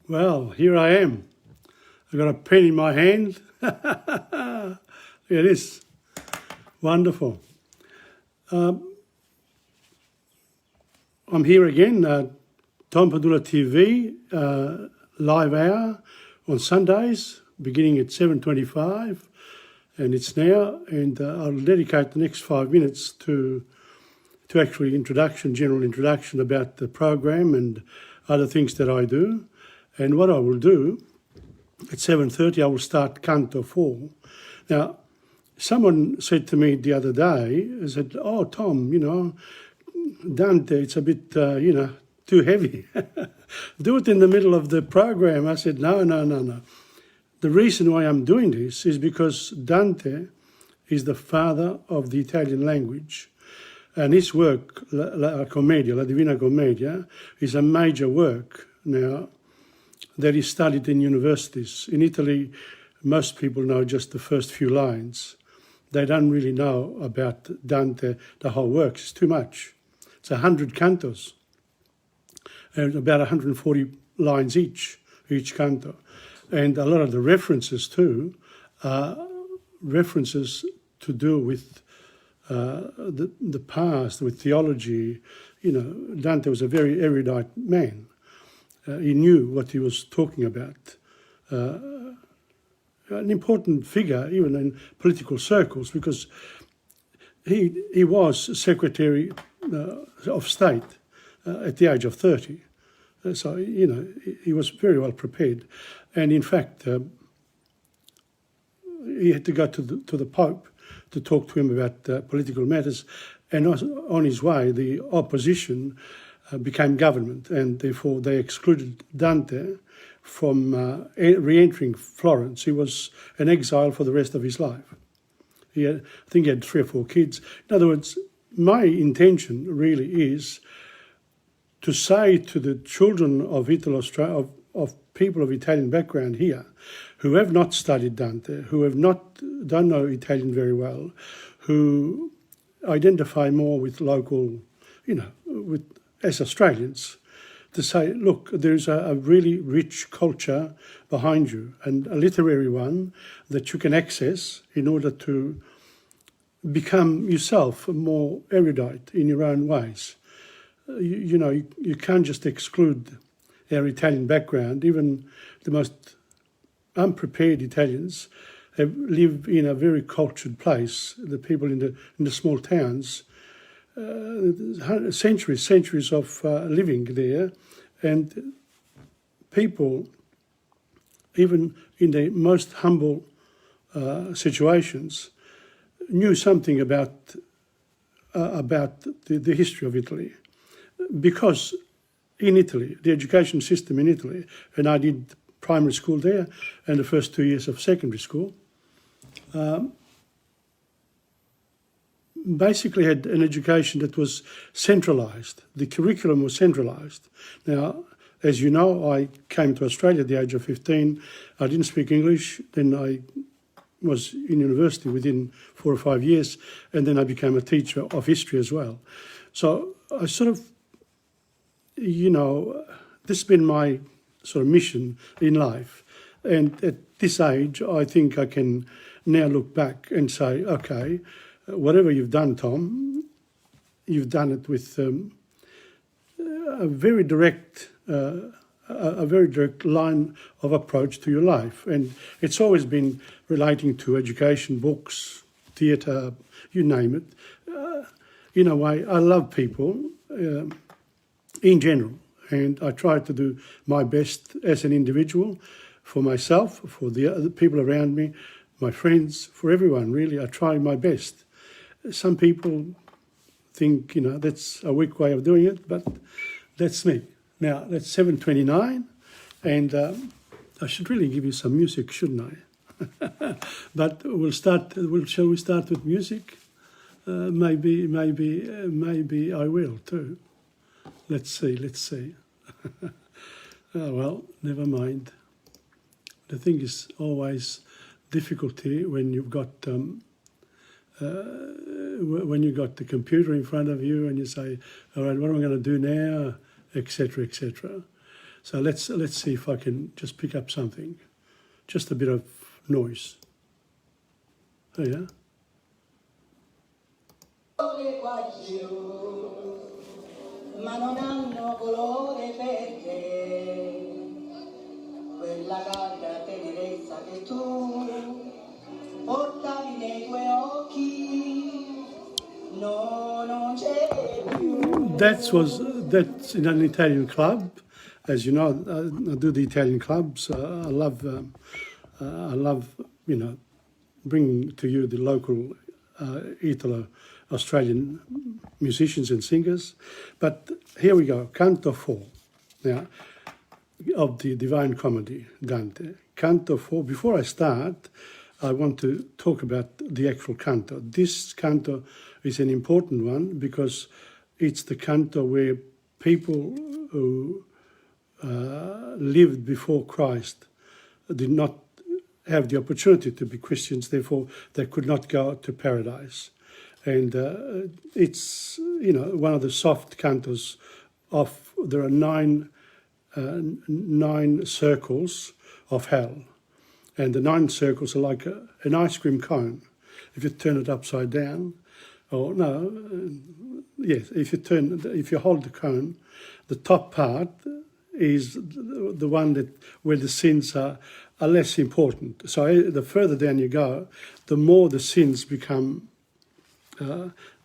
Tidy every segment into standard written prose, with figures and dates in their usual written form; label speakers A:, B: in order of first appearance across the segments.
A: Well, here I am. I've got a pen in my hand. Look at this. Wonderful. I'm here again, TomPadulaTV, live hour on Sundays, beginning at 7:25, and it's now, and I'll dedicate the next 5 minutes to actually general introduction about the program and other things that I do. And what I will do, at 7:30 I will start Canto 4. Now, someone said to me the other day, I said, "Oh, Tom, Dante, it's a bit, too heavy. Do it in the middle of the program." I said, no. The reason why I'm doing this is because Dante is the father of the Italian language. And his work, La Divina Commedia, is a major work now that is studied in universities. In Italy, most people know just the first few lines. They don't really know about Dante, the whole work. It's too much. It's 100 cantos, and about 140 lines each canto. And a lot of the references too are references to do with the past, with theology. Dante was a very erudite man. He knew what he was talking about. An important figure, even in political circles, because he was Secretary of State at the age of 30. So, he was very well prepared. And in fact, he had to go to the Pope to talk to him about political matters. And on his way, the opposition became government, and therefore they excluded Dante from re-entering Florence. He was an exile for the rest of his life. I think he had 3 or 4 kids. In other words, my intention really is to say to the children of of people of Italian background here, who have not studied Dante, who don't know Italian very well, who identify more with local, as Australians, to say, look, there's a really rich culture behind you, and a literary one that you can access in order to become yourself more erudite in your own ways. You can't just exclude our Italian background. Even the most unprepared Italians live in a very cultured place. The people in the small towns, centuries of living there, and people, even in the most humble situations, knew something about the history of Italy. Because in Italy, the education system in Italy, and I did primary school there and the first 2 years of secondary school, basically had an education that was centralised. The curriculum was centralised. Now, as you know, I came to Australia at the age of 15. I didn't speak English. Then I was in university within 4 or 5 years, and then I became a teacher of history as well. So I sort of, this has been my sort of mission in life. And at this age, I think I can now look back and say, okay, whatever you've done, Tom, you've done it with a very direct line of approach to your life. And it's always been relating to education, books, theatre, you name it. In a way, I love people in general, and I try to do my best as an individual, for myself, for the other people around me, my friends, for everyone, really. I try my best. Some people think, that's a weak way of doing it, but that's me. Now, that's 7:29, and I should really give you some music, shouldn't I? But shall we start with music? Maybe I will too. Let's see. Oh, well, never mind. The thing is always difficulty when you've got the computer in front of you and you say, all right, what am I going to do now, etc., etc. So let's see if I can just pick up something, just a bit of noise. Oh yeah.
B: Ma non hanno colore perché quella calda tenerezza che tu portavi nei tuoi occhi, no, non c'è più.
A: That's in an Italian club, as you know. I do the Italian clubs. I love bringing to you the local Italo-Australian musicians and singers. But here we go, Canto 4, now, of the Divine Comedy, Dante. Canto 4, before I start, I want to talk about the actual canto. This canto is an important one because it's the canto where people who lived before Christ did not have the opportunity to be Christians, therefore they could not go to paradise. And it's, one of the soft cantos there are nine circles of hell. And the 9 circles are like an ice cream cone. If you turn it upside down, if you hold the cone, the top part is the one where the sins are less important. So the further down you go, the more the sins become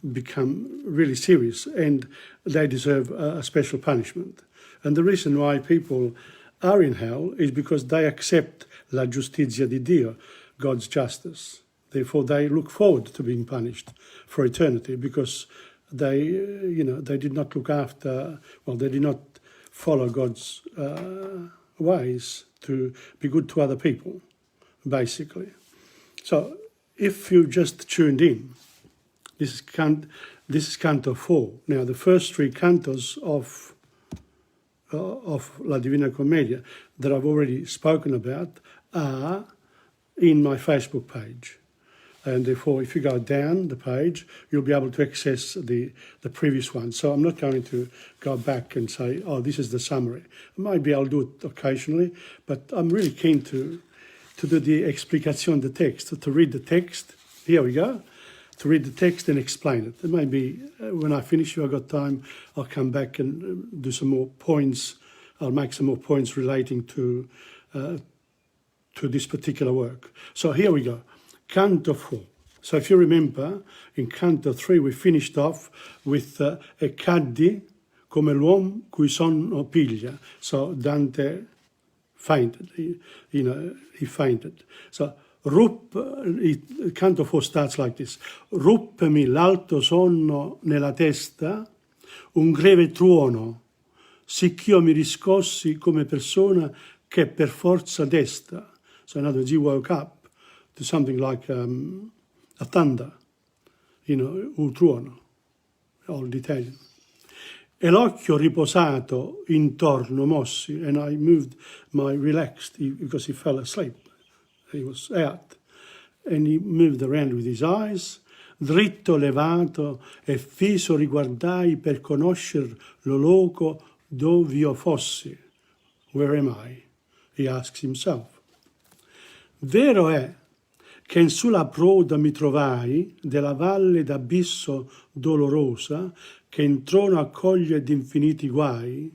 A: really serious, and they deserve a special punishment. And the reason why people are in hell is because they accept la giustizia di Dio, God's justice. Therefore, they look forward to being punished for eternity because they did not look after, they did not follow God's ways to be good to other people, basically. So, if you just tuned in, this is Canto 4. Now, the first 3 cantos of La Divina Commedia that I've already spoken about are in my Facebook page. And therefore, if you go down the page, you'll be able to access the previous one. So I'm not going to go back and say, oh, this is the summary. Maybe I'll do it occasionally, but I'm really keen to do the explication de text, to read the text. Here we go. To read the text and explain it. And maybe when I finish, if I've got time, I'll come back and do some more points. I'll make some more points relating to this particular work. So here we go. Canto 4. So if you remember, in Canto 3 we finished off with e caddi come l'uomo cui sonno piglia. So Dante fainted, he fainted. So Canto 4 starts like this. Ruppemi l'alto sonno nella testa, un greve tuono, sicch'io mi riscossi come persona che per forza desta. So in other words, he woke up to something like a thunder, un tuono, old Italian. E l'occhio riposato intorno mossi, and I relaxed because he fell asleep. He was out. And he moved around with his eyes, dritto levato, e fiso riguardai per conoscer lo loco dov'io fossi. Where am I? He asks himself. Vero è che in sulla proda mi trovai della valle d'abisso dolorosa che in trono accoglie d'infiniti guai.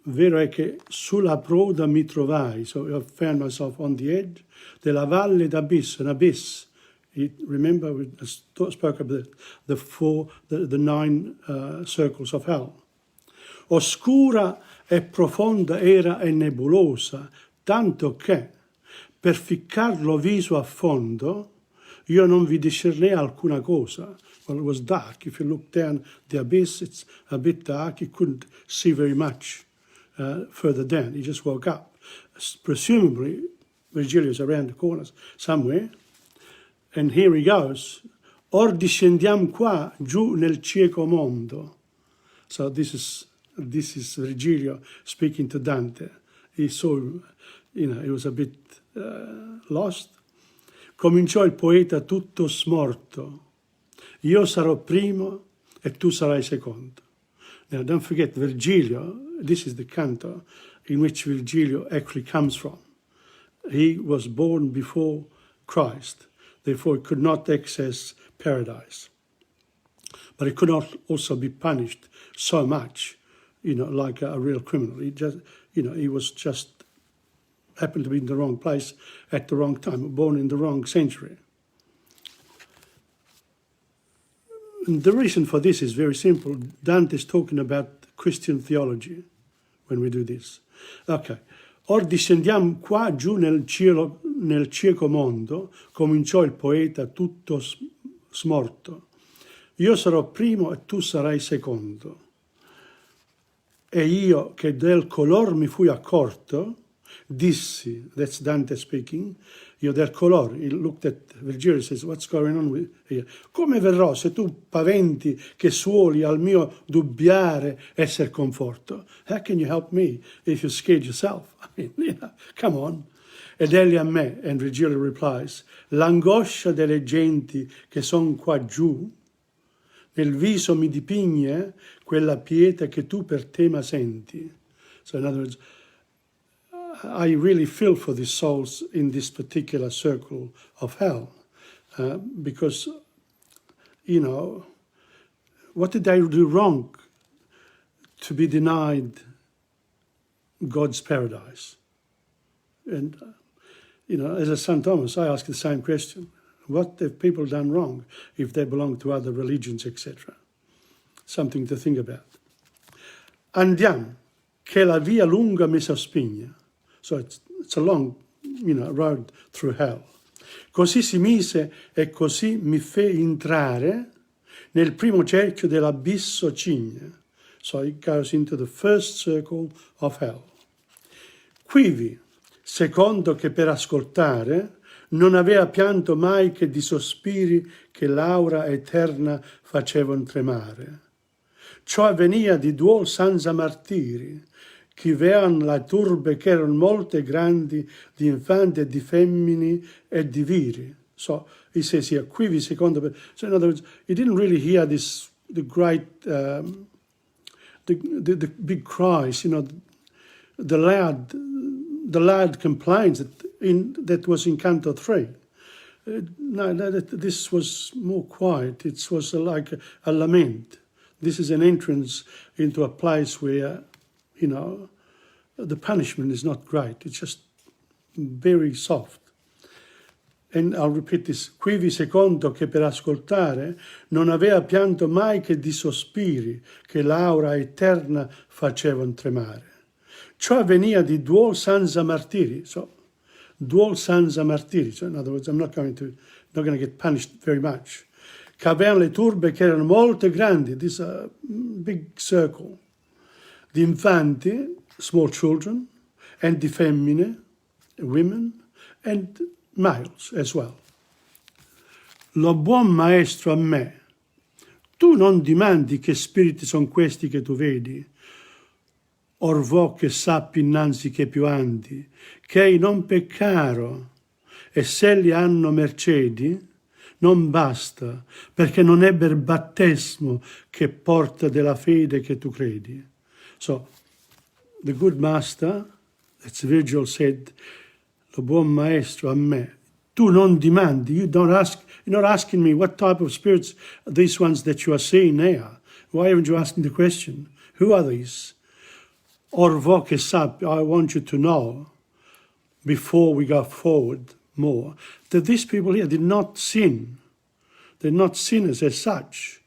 A: Vero è che sulla proda mi trovai, so I found myself on the edge, della valle d'abisso, an abyss. Remember, we spoke about the 9 circles of hell. Oscura e profonda era e nebulosa, tanto che, per ficcarlo viso a fondo, io non vi discernei alcuna cosa. Well, it was dark. If you look down the abyss, it's a bit dark. You couldn't see very much further down. He just woke up. Presumably, Virgilio's around the corners somewhere. And here he goes. Or discendiam qua, giù nel cieco mondo. So this is Virgilio speaking to Dante. He saw, he was a bit lost. Cominciò il poeta tutto smorto. Io sarò primo e tu sarai secondo. Now, don't forget Virgilio, this is the Canto in which Virgilio actually comes from. He was born before Christ, therefore he could not access paradise. But he could not also be punished so much, like a real criminal. He just, he was just happened to be in the wrong place at the wrong time, born in the wrong century. And the reason for this is very simple. Dante is talking about Christian theology when we do this. Ok. Or discendiamo qua giù nel cielo, nel cieco mondo, cominciò il poeta tutto smorto. Io sarò primo e tu sarai secondo. E io che del color mi fui accorto, dissi, that's Dante speaking, io del color, he looked at Virgilio and says, what's going on with here? Come verrò se tu paventi che suoli al mio dubbiare esser conforto? How can you help me if you scared yourself? I mean, come on. Ed egli a me, and Virgilio replies, l'angoscia delle genti che son qua giù, nel viso mi dipigne quella pietà che tu per tema senti. So in other words, I really feel for these souls in this particular circle of hell because, what did they do wrong to be denied God's paradise? And, as a St. Thomas, I ask the same question. What have people done wrong if they belong to other religions, etc.? Something to think about. Andiamo, che la via lunga mi sospigna. So it's a long, road through hell. Così si mise e così mi fe entrare nel primo cerchio dell'abisso cigna. So it goes into the first circle of hell. Quivi, secondo che per ascoltare non aveva pianto mai che di sospiri che l'aura eterna facevano tremare. Ciò avvenia di duol senza martiri, che vean la turbe che erano molte grandi di infanti e di femmini e di viri. So he says here, quivi secondo. So in other words, he didn't really hear the great, the big cries, the loud complaints that was in Canto 3. This was more quiet. It was like a lament. This is an entrance into a place where, the punishment is not great. It's just very soft. And I'll repeat this. Quivi secondo che per ascoltare non aveva pianto mai che di sospiri che l'aura eterna facevano tremare. Ciò avvenia di duol senza martiri. So, duol senza martiri. So in other words, I'm not going to get punished very much. Che avevano le turbe che erano molto grandi. This is a big circle. Di infanti, small children, and di femmine, women, and males as well. Lo buon maestro a me, tu non dimandi che spiriti son questi che tu vedi, or vo che sappi innanzi che più andi, che ei non peccaro, e se li hanno mercedi, non basta, perché non ebber battesimo che porta della fede che tu credi. So, the good master, that's Virgil said, lo buon maestro a me, tu non dimandi, you're not asking me what type of spirits are these ones that you are seeing now. Why haven't you asking the question? Who are these? Or vo che sappi, I want you to know, before we go forward more, that these people here did not sin. They're not sinners as such.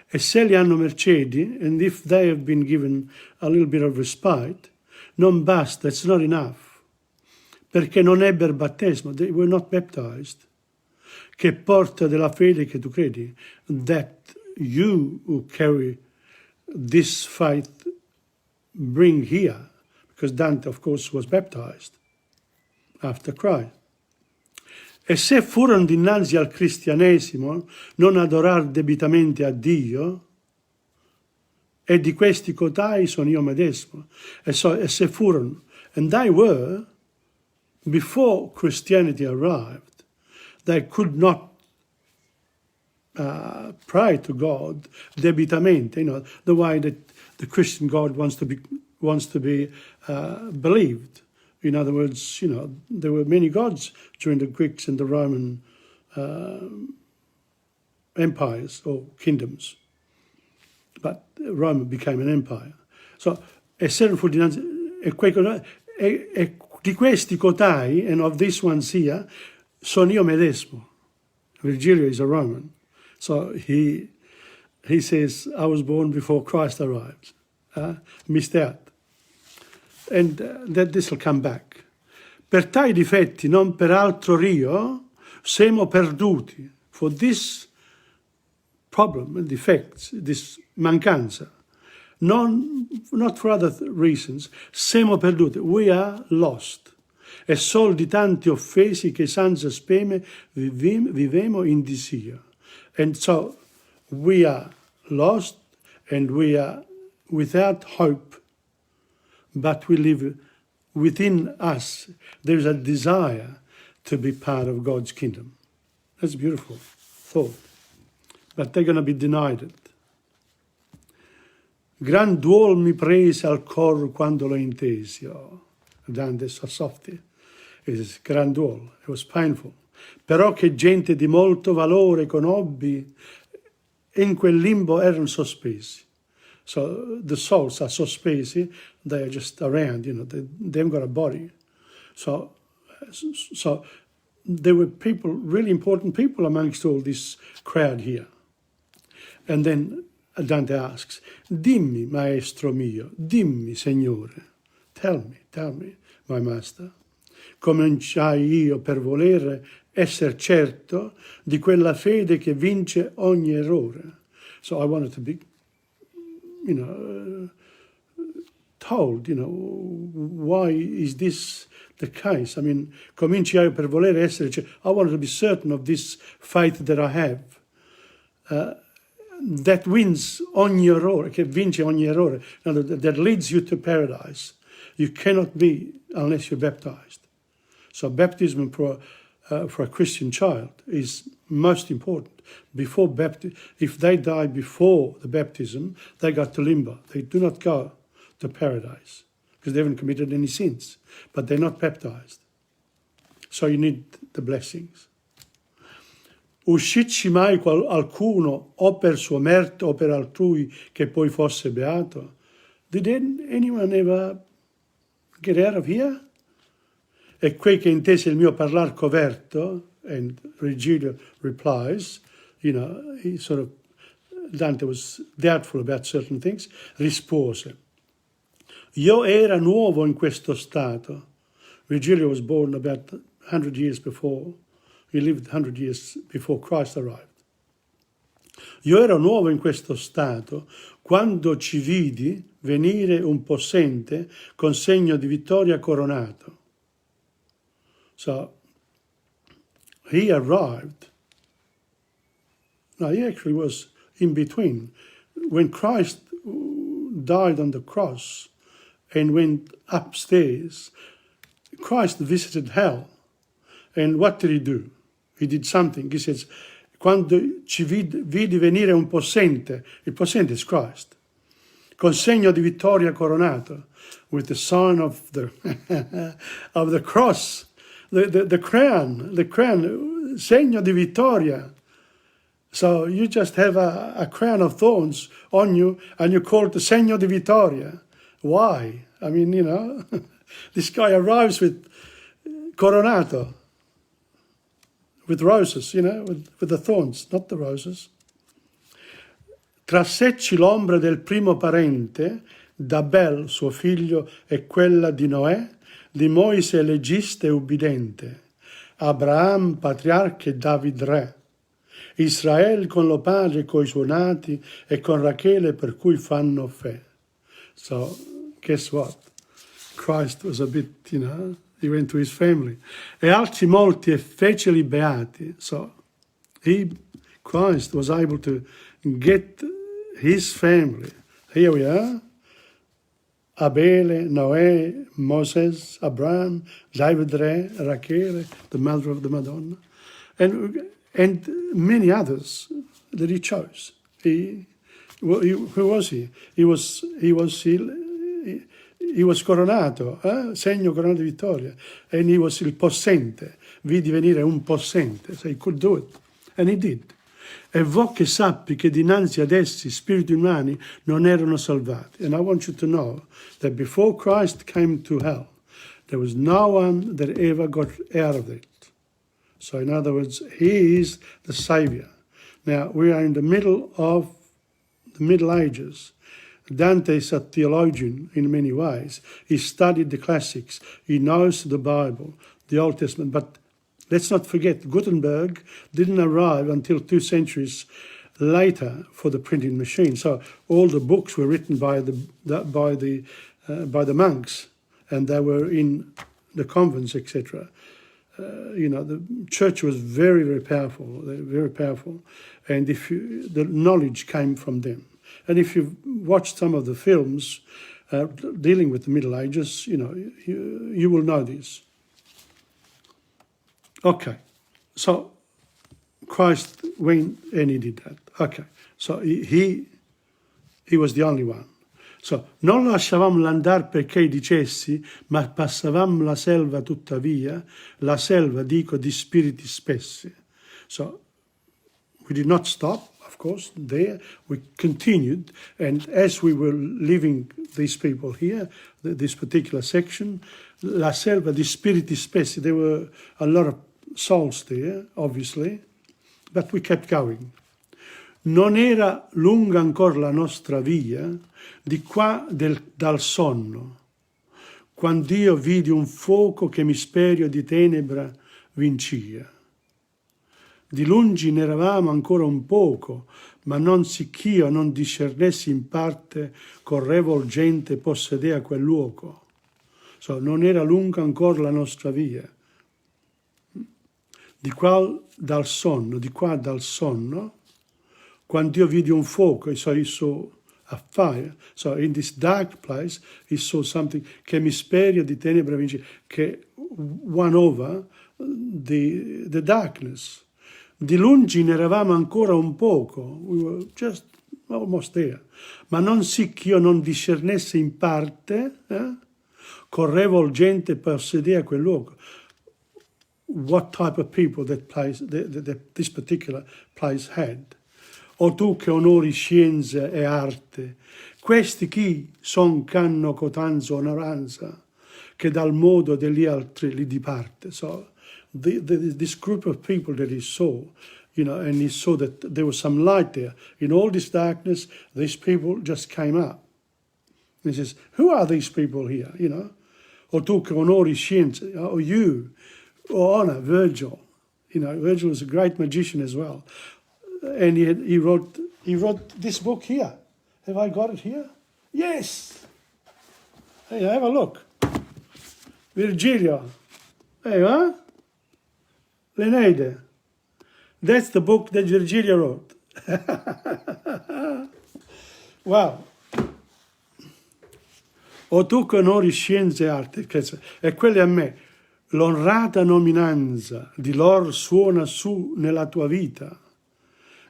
A: E se li hanno mercedi, and if they have been given a little bit of respite, non basta, it's not enough. Perché non ebber battesimo, they were not baptized. Che porta della fede che tu credi, that you who carry this faith bring here, because Dante, of course, was baptized after Christ. E se furono dinanzi al cristianesimo non adorar debitamente a Dio, e di questi cotai sono io medesimo. E se furono, and they were, before Christianity arrived, they could not pray to God debitamente, the way that the Christian God wants to be believed. In other words, there were many gods during the Greeks and the Roman empires or kingdoms, but Rome became an empire. So, di questi cotai, and of this one sia, sono io medesimo. Virgilio is a Roman. So he says, I was born before Christ arrived. Missed out. And that this will come back. Per tai difetti, non per altro rio, siamo perduti. For this problem, defects, this mancanza, not for other reasons, siamo perduti. We are lost. E sol di tanti offesi che senza speme vivemo in disio. And so we are lost and we are without hope, but we live within us. There is a desire to be part of God's kingdom. That's a beautiful thought. But they're going to be denied it. Gran duol mi prese al cor quando lo intesi. Oh, Dante so softy. It is gran duol. It was painful. Però che gente di molto valore conobbi, in quel limbo erano sospesi. So the souls are sospesi, they are just around, they haven't got a body. So there were people, really important people amongst all this crowd here. And then Dante asks, dimmi, maestro mio, dimmi, Signore, tell me, my master, cominciai io per volere essere certo di quella fede che vince ogni errore. So I wanted to be, told, why is this the case? I mean, cominciai per volere essere certo. I wanted to be certain of this faith that I have. That wins ogni errore, che vince ogni errore, that leads you to paradise. You cannot be unless you're baptized. So baptism for a Christian child is most important. Before if they die before the baptism, they go to limbo. They do not go to paradise because they haven't committed any sins, but they're not baptized. So you need the blessings. Uscicci mai alcuno o per suo merito o per altrui che poi fosse beato? Did anyone ever get out of here? E quei che intese il mio parlar coverto, and Virgilio replies, he sort of, Dante was doubtful about certain things, rispose, io era nuovo in questo stato. Virgilio was born about 100 years before, he lived 100 years before Christ arrived. Io ero nuovo in questo stato quando ci vidi venire un possente con segno di vittoria coronato. So, he arrived. No, he actually was in between. When Christ died on the cross and went upstairs, Christ visited hell. And what did he do? He did something. He says, quando ci vidi venire un possente, il possente is Christ, con segno di vittoria coronato, with the sign of the of the cross, the crown, segno di vittoria. So you just have a crown of thorns on you, and you call it the segno di vittoria. Why? I mean, this guy arrives with coronato, with roses, with the thorns, not the roses. Trassecci l'ombra del primo parente, d'Abel suo figlio e quella di Noè, di Moise legista e ubbidente, Abraham patriarca e David re, Israele con lo padre coi suoi nati e con Rachele per cui fanno fe. So, guess what? Christ was a bit, he went to his family. E altri molti e feceli beati. So, Christ was able to get his family. Here we are. Abele, Noè, Moses, Abraham, David re, Rachele, the mother of the Madonna, and many others. that he chose. Who was he? He was coronato, segno coronato di vittoria, and he was il possente, vidi venire un possente, so he could do it, and he did. E vo che sappi che dinanzi ad essi spiriti umani non erano salvati. And I want you to know that before Christ came to hell, there was no one that ever got out of it. So in other words, he is the Saviour. Now, we are in the middle of the Middle Ages. Dante is a theologian in many ways. He studied the classics. He knows the Bible, the Old Testament. But let's not forget, Gutenberg didn't arrive until 2 centuries later for the printing machine. So all the books were written by the monks, and they were in the convents, etc. The church was very, very powerful, and the knowledge came from them. And if you've watched some of the films dealing with the Middle Ages, you will know this. Okay, so Christ went and he did that. Okay, so he was the only one. So, non lasciavamo l'andar perché dicessi, ma passavamo la selva tuttavia, la selva, dico, di spiriti spessi. So, we did not stop, of course, there. We continued, and as we were leaving these people here, this particular section, la selva di spiriti spessi, there were a lot of souls there, obviously, but we kept going. Non era lunga ancora la nostra via, di qua dal sonno, quando io vidi un fuoco che misperio di tenebra vincia. Di lungi ne eravamo ancora un poco, ma non sicch'io non discernessi in parte, correvo gente possedea quel luogo. So, non era lunga ancora la nostra via. Di qua dal sonno, quando io vidi un fuoco, so he saw a fire. So in this dark place, he saw something che misperio di tenebra vince, che won over the darkness. Di lungi ne eravamo ancora un poco, we were just almost there. Ma non sì che io non discernessi in parte, correvo gente possedea quel luogo. What type of people that place, this particular place had? O tu che onori scienza e arte, questi chi son c'hanno cotanza onoranza, che dal modo degli altri li diparte. So this group of people that he saw, and he saw that there was some light there. In all this darkness, these people just came up. And he says, who are these people here, O tu che onori scienza, or you, or honor Virgil. Virgil was a great magician as well. And he wrote this book here. Have I got it here? Yes. Hey, have a look. Virgilio. Hey, huh? L'Eneide. That's the book that Virgilio wrote. Wow. O tu che onori scienze e arte, e quelle a me, l'onrata nominanza di lor suona su nella tua vita.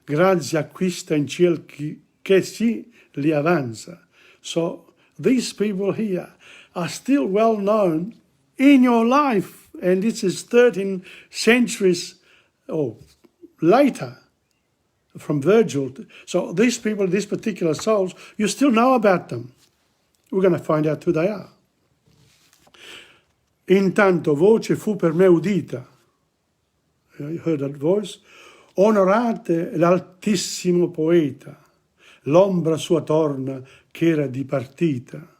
A: Grazie acquista in ciel che si li avanza. So these people here are still well known in your life, and this is 13 centuries later from Virgil. So these people, these particular souls, you still know about them. We're going to find out who they are. Intanto voce fu per me udita. You heard that voice? Onorate l'altissimo poeta, l'ombra sua torna che era dipartita.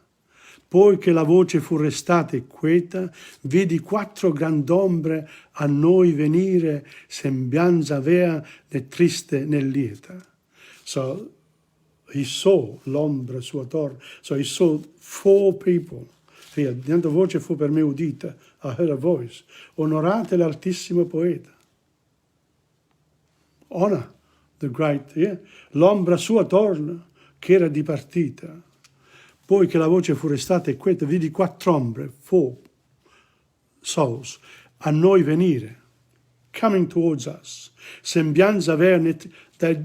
A: Poi che la voce fu restata e queta, vidi 4 grand'ombre a noi venire, sembianza avea né triste né lieta. So he saw l'ombra sua torna. So he saw 4 people. Here, intanto voce fu per me udita. I heard a voice. Onorate l'altissimo poeta. Honor the great, l'ombra sua torna, che era dipartita. Poi che la voce fu restata e quieta, vidi 4 ombre, 4 souls, a noi venire, coming towards us. Sembianza averne, they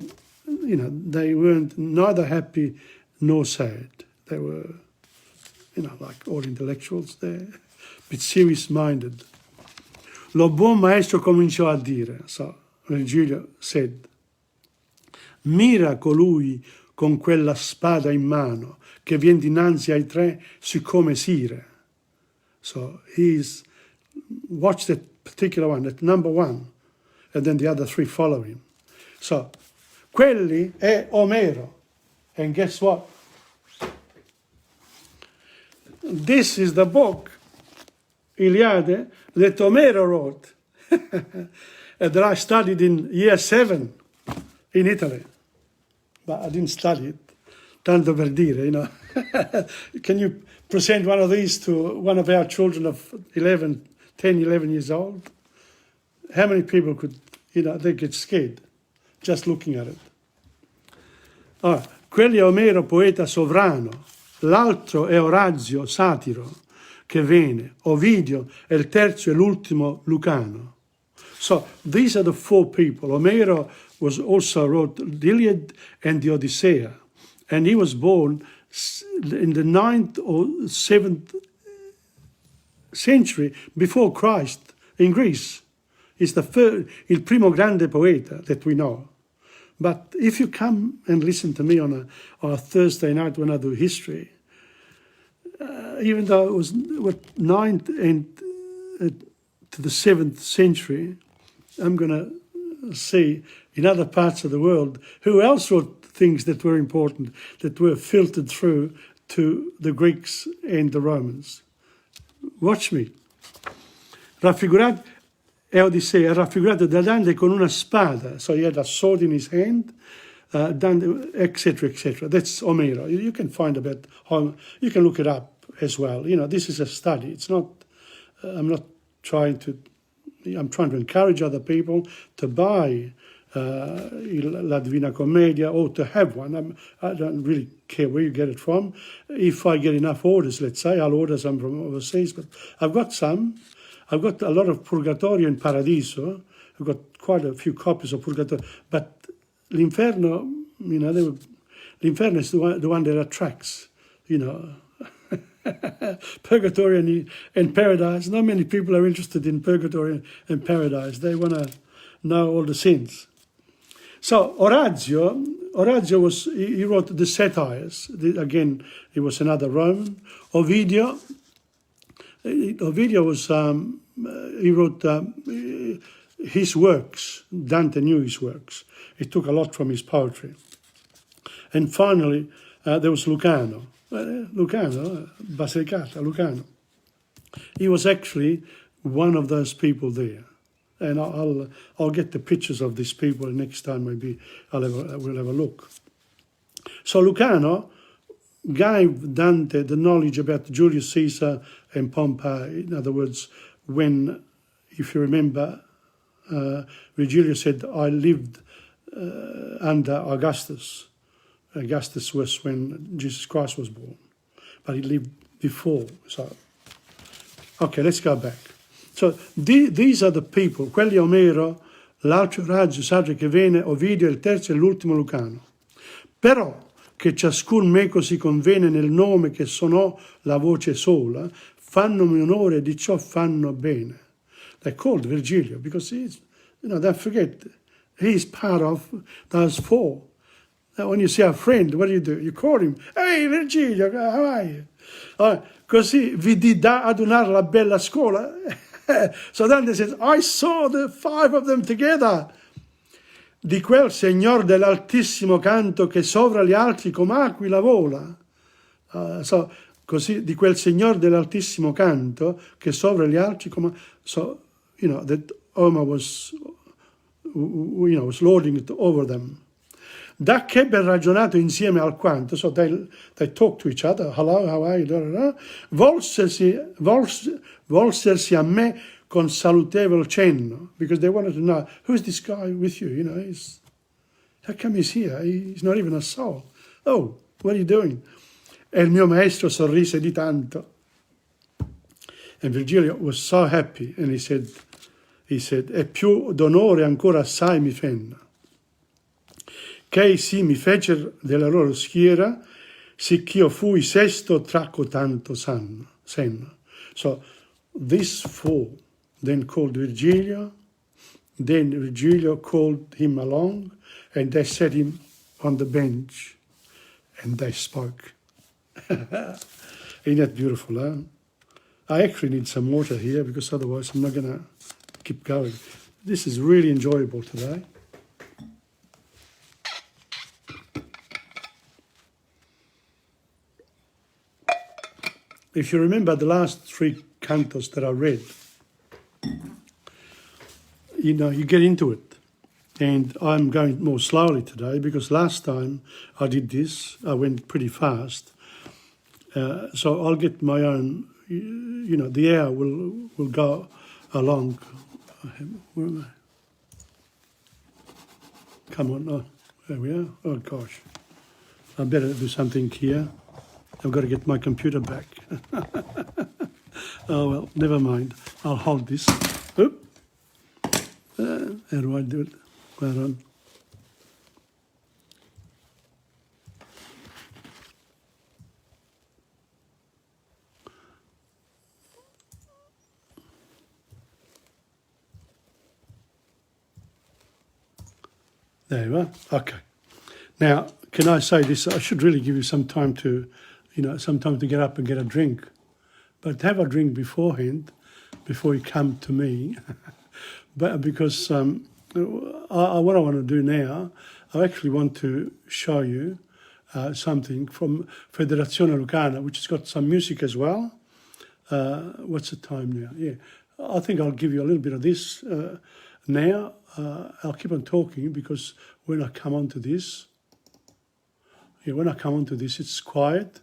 A: you know, they weren't neither happy nor sad. They were, you know, like all intellectuals there, a bit serious-minded. Lo buon maestro cominciò a dire, so Virgilio said, mira colui con quella spada in mano che viene dinanzi ai tre siccome sire. So watch that particular one, that number one, and then the other three follow him. So, quelli è Omero. And guess what? This is the book, Iliade, that Omero wrote, that I studied in year 7 in Italy. But I didn't study it. Tanto per dire, you know. Can you present one of these to one of our children of 10, 11 years old? How many people could, you know, they get scared just looking at it. Allora, quelli è Omero, poeta sovrano, l'altro è Orazio, satiro, che viene, Ovidio, e il terzo e l'ultimo Lucano. So these are the four people. Omero also wrote the Iliad and the Odyssea, and he was born in the 9th or 7th century before Christ in Greece. He's il primo grande poeta that we know. But if you come and listen to me on a Thursday night when I do history, even though it was 9th and to the 7th century, I'm going to see in other parts of the world who else wrote things that were important, that were filtered through to the Greeks and the Romans. Watch me. Raffigurato è Odissea, raffigurato da Dante con una spada, so he had a sword in his hand, etc., etc. That's Omero. You can find about how, you can look it up as well. You know, this is a study. It's not, I'm trying to encourage other people to buy La Divina Commedia or to have one. I don't really care where you get it from. If I get enough orders, let's say, I'll order some from overseas, but I've got some. I've got a lot of Purgatorio and Paradiso. I've got quite a few copies of Purgatorio, but l'Inferno, you know, l'Inferno is the one that attracts, you know. Purgatory and Paradise. Not many people are interested in Purgatory and Paradise. They want to know all the sins. So Orazio he wrote the satires. Again, he was another Roman. Ovidio was he wrote his works. Dante knew his works. He took a lot from his poetry. And finally, there was Lucano. Basilicata, Lucano. He was actually one of those people there. And I'll get the pictures of these people next time. Maybe we'll have a look. So Lucano gave Dante the knowledge about Julius Caesar and Pompey. In other words, when, if you remember, Virgilio said, I lived under Augustus. Augustus was when Jesus Christ was born, but he lived before. So, okay, let's go back. So these are the people, quelli Omero, l'altro Orazio, Saggio che viene, Ovidio, il terzo e l'ultimo Lucano. Però che ciascun meco si convene nel nome che sonò la voce sola, fannomi onore di ciò fanno bene. They called Virgilio because he's, you know, don't forget, he's part of those four. Now, when you see a friend, what do? You call him, hey Virgilio, how are you? Così vi di da adunare la bella scuola. So Dante says, I saw the 5 of them together. Di quel Signor dell'altissimo canto che sovra gli altri come aquila vola. So, così, di quel Signor dell'altissimo canto che sovra gli altri come... So, you know, that Homer was, you know, was lording it over them. Da che ben ragionato insieme al quanto, so they talk to each other, hello, how are you, da, da, da. Volsersi a me con salutevole cenno, because they wanted to know, who's this guy with you, you know, how come he's here, he's not even a soul. Oh, what are you doing? E il mio maestro sorrise di tanto. And Virgilio was so happy, and he said, e più d'onore ancora assai mi fenna. che sì mi fecer della loro schiera, sicch'io fui sesto tra cotanto senno. So these four then called Virgilio, then Virgilio called him along, and they set him on the bench, and they spoke. Ain't that beautiful, huh? I actually need some water here because otherwise I'm not going to keep going. This is really enjoyable today. If you remember the last three cantos that I read, you know, you get into it. And I'm going more slowly today because last time I did this, I went pretty fast. So I'll get my own, you know, the hour will go along. Where am I? Come on, oh, there we are. Oh gosh, I better do something here. I've got to get my computer back. Oh well, never mind. I'll hold this. Oop. How do I do it? Hold on. There you are. Okay. Now, can I say this? I should really give you some time to, you know, some time to get up and get a drink. But have a drink beforehand, before you come to me. But because what I want to do now, I actually want to show you something from Federazione Lucana, which has got some music as well. What's the time now? Yeah, I think I'll give you a little bit of this now. I'll keep on talking because when I come onto this, it's quiet.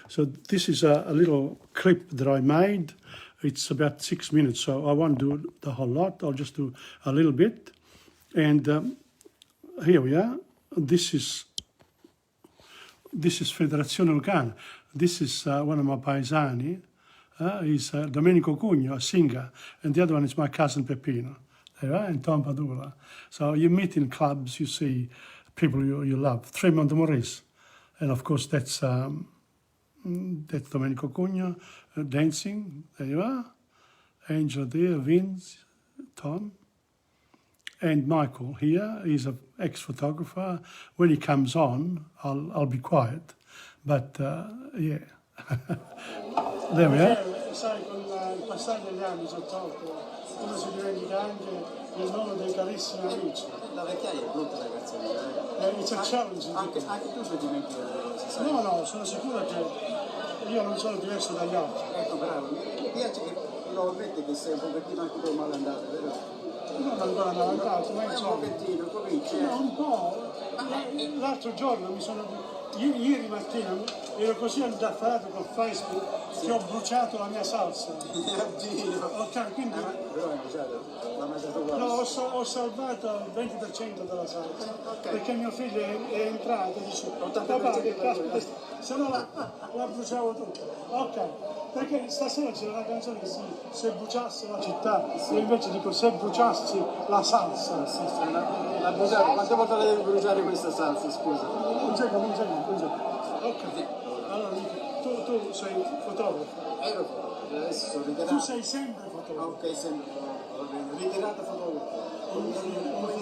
A: So this is a little clip that I made. It's about 6 minutes, so I won't do the whole lot. I'll just do a little bit. And here we are. This is Federazione Lucana. This is one of my paesani. He's Domenico Cugno, a singer, and the other one is my cousin Peppino. There, and TomPadula. So you meet in clubs, you see people you love. Tremont Maurice, and of course that's Domenico Cugno dancing. There you are. Angela there, Vince, Tom, and Michael here. He's an ex-photographer. When he comes on, I'll be quiet. But yeah, there we are. Sai, con il passare degli anni sott'occhio, uno si dimentica anche il nome dei carissimi amici.
C: La vecchiaia è brutta ragazzi.
A: It's a challenge.
C: Anche tu sei dimenticato.
A: No, sono sicuro che io non sono diverso dagli altri.
C: Ecco, bravo. Mi piace che lo ammetti che sei un pochettino anche tu malandato, vero?
A: Non ancora malandato, ma insomma.
C: Un pochettino, cominci.
A: No, un po'. L'altro giorno ieri mattina ero così indaffarato con Facebook che ho bruciato la mia salsa. Ok, quindi...
C: Però hai bruciato? L'ha mangiato uguale?
A: No, ho salvato il 20% della salsa. Perché mio figlio è entrato e dice, papà, che caspita, se no la bruciavo tutto. Ok, perché stasera c'era una canzone che si se bruciasse la città, io invece dico se bruciassi la salsa.
C: L'ha bruciato, quante volte la devi bruciare questa salsa, scusa?
A: Un secondo. Ok, allora tu sei fotografo.
C: Ero fotografo, adesso sono ritirato.
A: Tu sei sempre fotografo.
C: Ok, sempre fotografo. Ritirato fotografo.
A: Un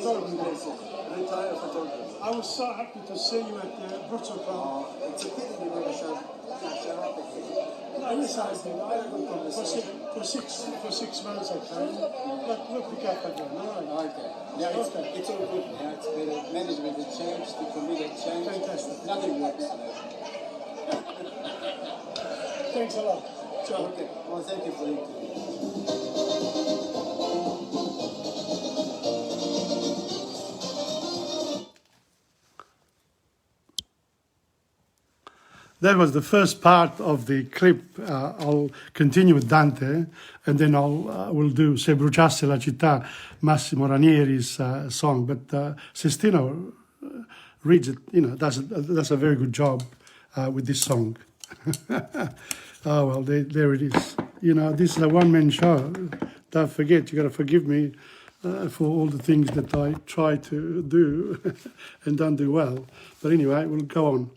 A: fotografo.
C: Retired photographer.
A: I was so happy to see you at the Brutto Club.
C: Oh, it's a pity you never showed up again.
A: No, yes, I did. For 6 months I came, but we'll pick up again. All right.
C: Okay. Yeah, it's all good now. It's better. Management has changed, the committee has changed.
A: Fantastic.
C: Nothing works.
A: Thanks a lot.
C: Okay. Well, thank you for the interview.
A: That was the first part of the clip. I'll continue with Dante, and then we'll do Se bruciasse la città, Massimo Ranieri's song. But Sestino reads it, does a very good job with this song. Oh, well, there it is. This is a one-man show. Don't forget, you got to forgive me. for all the things that I try to do and don't do well. But anyway, we'll go on.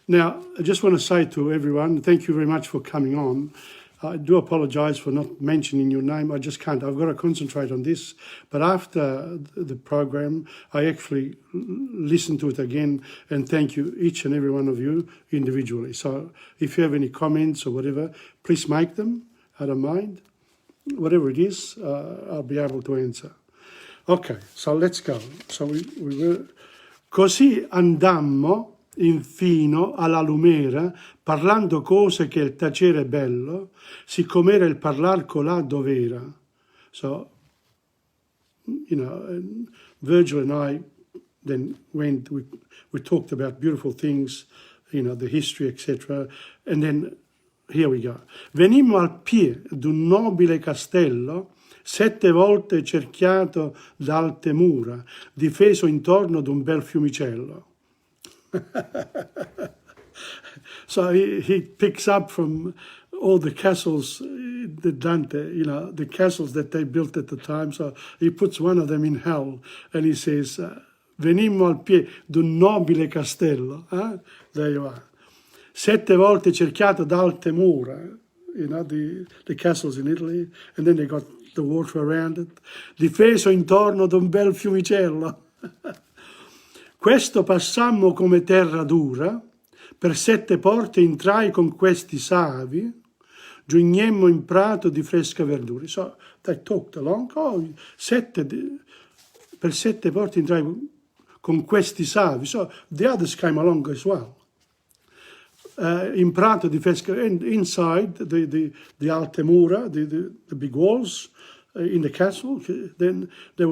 A: Now, I just want to say to everyone, thank you very much for coming on. I do apologise for not mentioning your name. I just can't. I've got to concentrate on this. But after the program, I actually listen to it again and thank you, each and every one of you, individually. So if you have any comments or whatever, please make them. I don't mind. Whatever it is, I'll be able to answer. Ok, so let's go. So we were... Così andammo infino alla lumera, parlando cose che il tacere è bello, siccom'era il parlar colà dov'era. So, you know, Virgil and I then went, we talked about beautiful things, you know, the history, etc. And then, here we go. Venimmo al pied d'un nobile castello, 7 volte cerchiato da alte mura, difeso intorno d'un bel fiumicello. So he picks up from all the castles, the Dante, you know, the castles that they built at the time. So he puts one of them in hell and he says, venimmo al pied d'un nobile castello. There you are. 7 volte cerchiato da alte mura, you know, the castles in Italy, and then they got the water around it, difeso intorno d'un bel fiumicello. Questo passammo come terra dura, per 7 porte entrai con questi savi, giugnemmo in prato di fresca verdura. So they talked along, per 7 porte entrai con questi savi. So the others came along as well. In prato di fresca, and inside the alte mura, the big walls in the castle, then there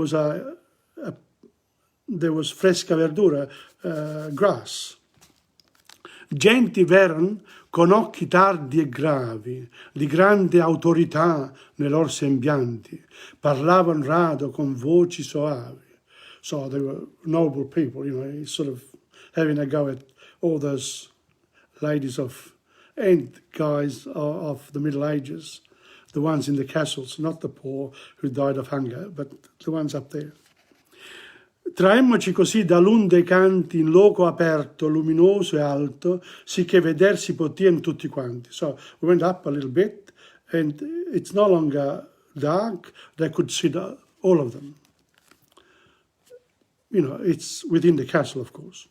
A: was fresca verdura, grass. Genti v'eran con occhi tardi e gravi, di grande autorità nei loro sembianti, parlavano rado con voci soavi. So they were noble people, you know, sort of having a go at all those ladies and guys of the Middle Ages, the ones in the castles, not the poor who died of hunger, but the ones up there. Traemmoci così da l'un dei canti in loco aperto, luminoso e alto, sicché vedersi potien tutti quanti. So we went up a little bit, and it's no longer dark, they could see all of them. You know, it's within the castle, of course.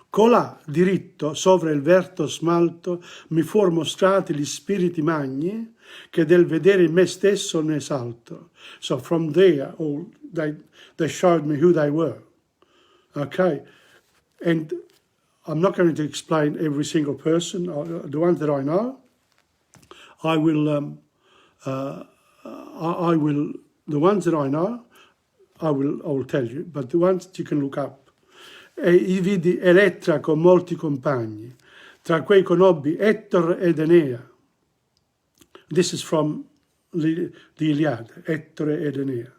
A: Colà, diritto, sovra il verto smalto, mi fuor mostrati gli spiriti magni, che del vedere me stesso ne salto. So from there, they showed me who they were. Okay, and I'm not going to explain every single person. The ones that I know, I will. The ones that I know, I will tell you. But the ones that you can look up. E i vidi Elettra con molti compagni, tra quei conobbi Ettore ed Enea. This is from the Iliade, Ettore ed Enea,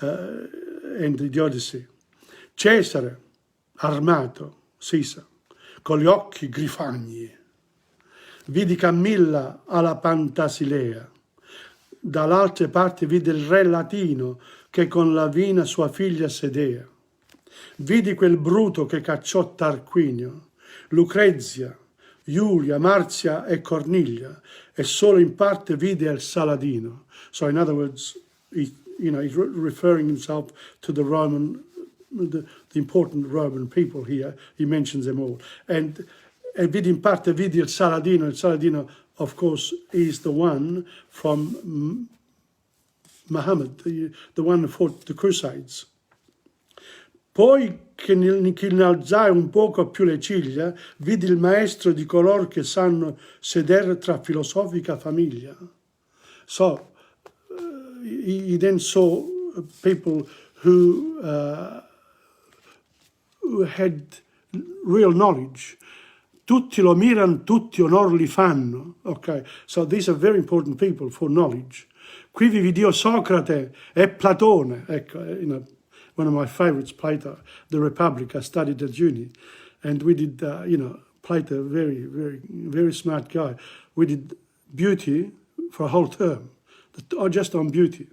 A: and the Odyssey. Cesare, armato, Sisa, con gli occhi grifagni. Vidi Camilla alla Pantasilea. Dall'altra parte vide il re latino che con Lavina sua figlia sedea. Vidi quel bruto che cacciò Tarquinio, Lucrezia, Giulia, Marzia e Cornelia, e solo in parte vide il Saladino. So in other words, he's referring himself to the important Roman people here. He mentions them all. And vidi in parte vidi il Saladino. Il Saladino, of course, is the one from Muhammad, the one who fought the Crusades. Poi che innalzai un poco più le ciglia, vidi il maestro di color che sanno sedere tra filosofica famiglia. So, he then saw people who had real knowledge. Tutti lo mirano, tutti onor li fanno. Okay, so these are very important people for knowledge. Qui vi vidi Socrate e Platone. Ecco, one of my favorites, Plato, The Republic. I studied at uni, and we did, Plato, very, very, very smart guy. We did beauty for a whole term, just on beauty.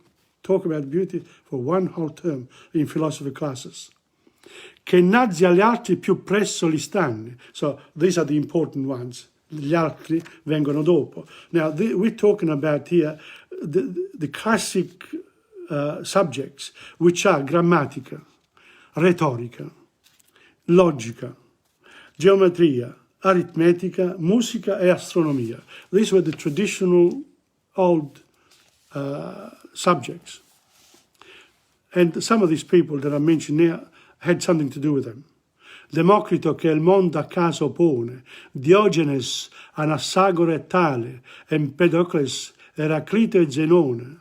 A: talk about beauty for one whole term in philosophy classes. Che innanzi agli altri più presso li stanno. So these are the important ones. Gli altri vengono dopo. Now we're talking about here the classic subjects, which are grammatica, retorica, logica, geometria, aritmetica, musica e astronomia. These were the traditional old subjects. And some of these people that I mentioned here had something to do with them. Democrito che il mondo a caso pone, Diogenes, Anassagore e Tale, Empedocles, Eraclito e Zenone.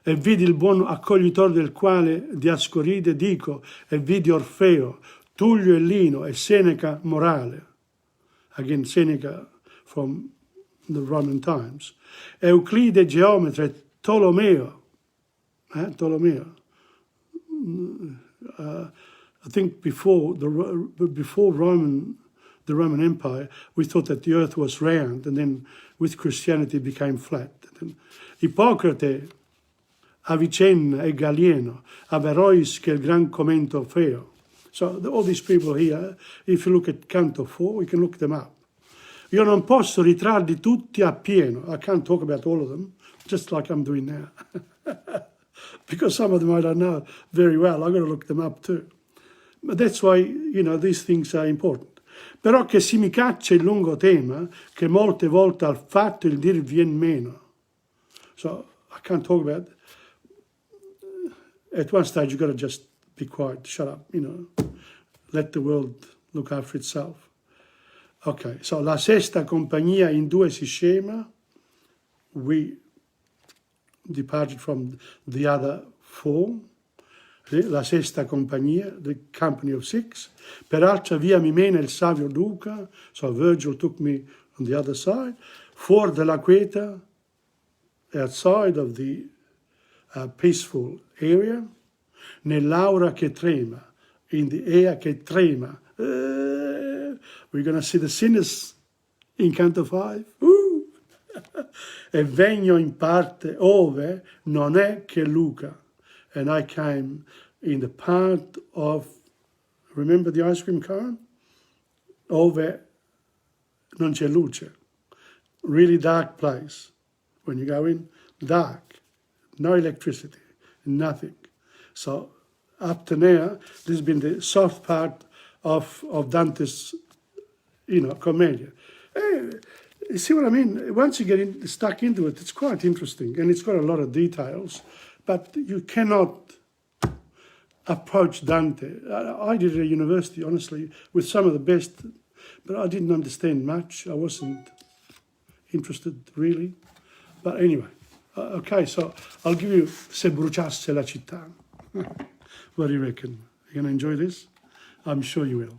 A: E vidi il buon accoglitor del quale Diascoride dico, e vidi Orfeo, Tullio e Lino e Seneca morale. Again, Seneca from the Roman times. Euclide geometra e Tolomeo. Tolomeo. I think before the Roman Empire, we thought that the earth was round, and then with Christianity it became flat. Ippocrate, Avicenna e Galieno, Averroes che il gran commento feo. So all these people here, if you look at Canto 4, you can look them up. Io non posso ritrarli tutti appieno. I can't talk about all of them, just like I'm doing now. Because some of them I don't know very well. I've got to look them up too. But that's why, these things are important. Però che si mi caccia il lungo tema, che molte volte al fatto il dir vien meno. So I can't talk about it. At one stage you've got to just be quiet, shut up, let the world look after itself. Ok, so la sesta compagnia in due si scema. We departed from the other four. La sesta compagnia, the company of six. Per altra via mi mena il savio Luca, so Virgil took me on the other side. Fuor della quieta, outside of the peaceful area. Nell'aura che trema, in the air che trema. We're going to see the sinners in Canto 5. E vegno in parte ove non è che Luca. And I came in the part of, remember the ice cream cone? Ove non c'è luce. Really dark place. When you go in, dark. No electricity, nothing. So up to now, this has been the soft part of Dante's, Commedia. You see what I mean? Once you get stuck into it, it's quite interesting, and it's got a lot of details, but you cannot approach Dante. I did it at university, honestly, with some of the best, but I didn't understand much. I wasn't interested, really. But anyway, okay, so I'll give you Se bruciasse la città. What do you reckon? You going to enjoy this? I'm sure you will.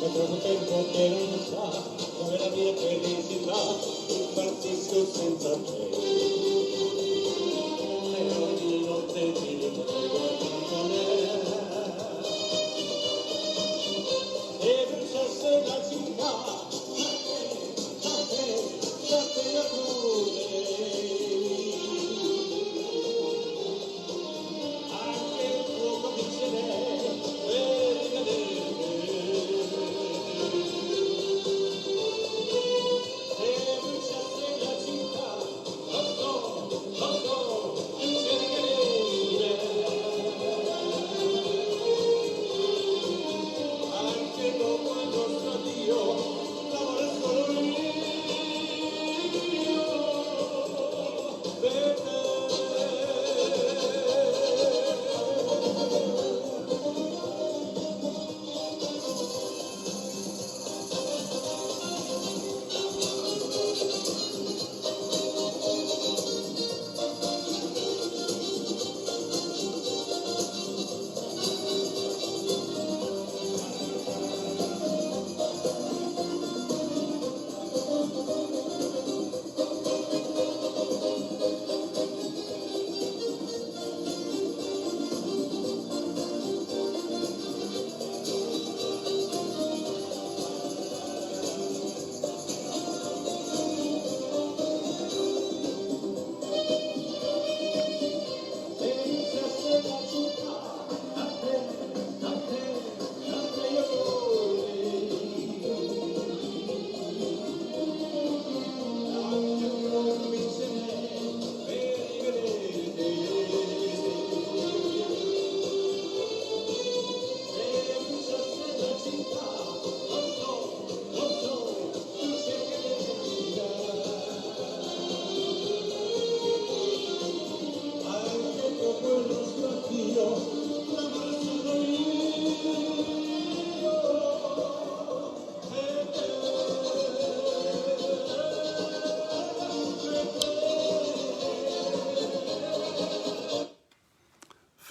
B: è troppo tempo che non sa come la mia felicità impazzisco senza te. E ogni notte ti ritrovo accanto a me. E bruciasse la città, a te la crudele. Anche il fuoco vincerei per ricadere. E bruciasse la città, lo so, cercherei. Anche dopo il nostro addio, l'amore è solo mio per te.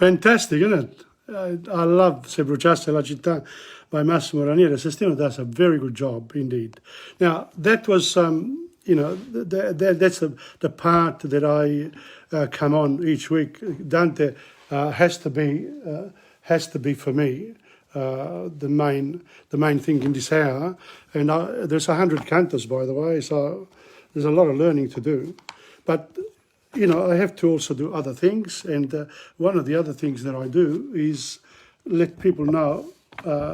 A: Fantastic, isn't it? I love Se bruciasse la città by Massimo Ranieri. Sestino does a very good job indeed. Now, that was, you know, that's the part that I come on each week. Dante has to be for me the main thing in this hour. And there's 100 cantos, by the way, so there's a lot of learning to do. But you know, I have to also do other things, and one of the other things that I do is let people know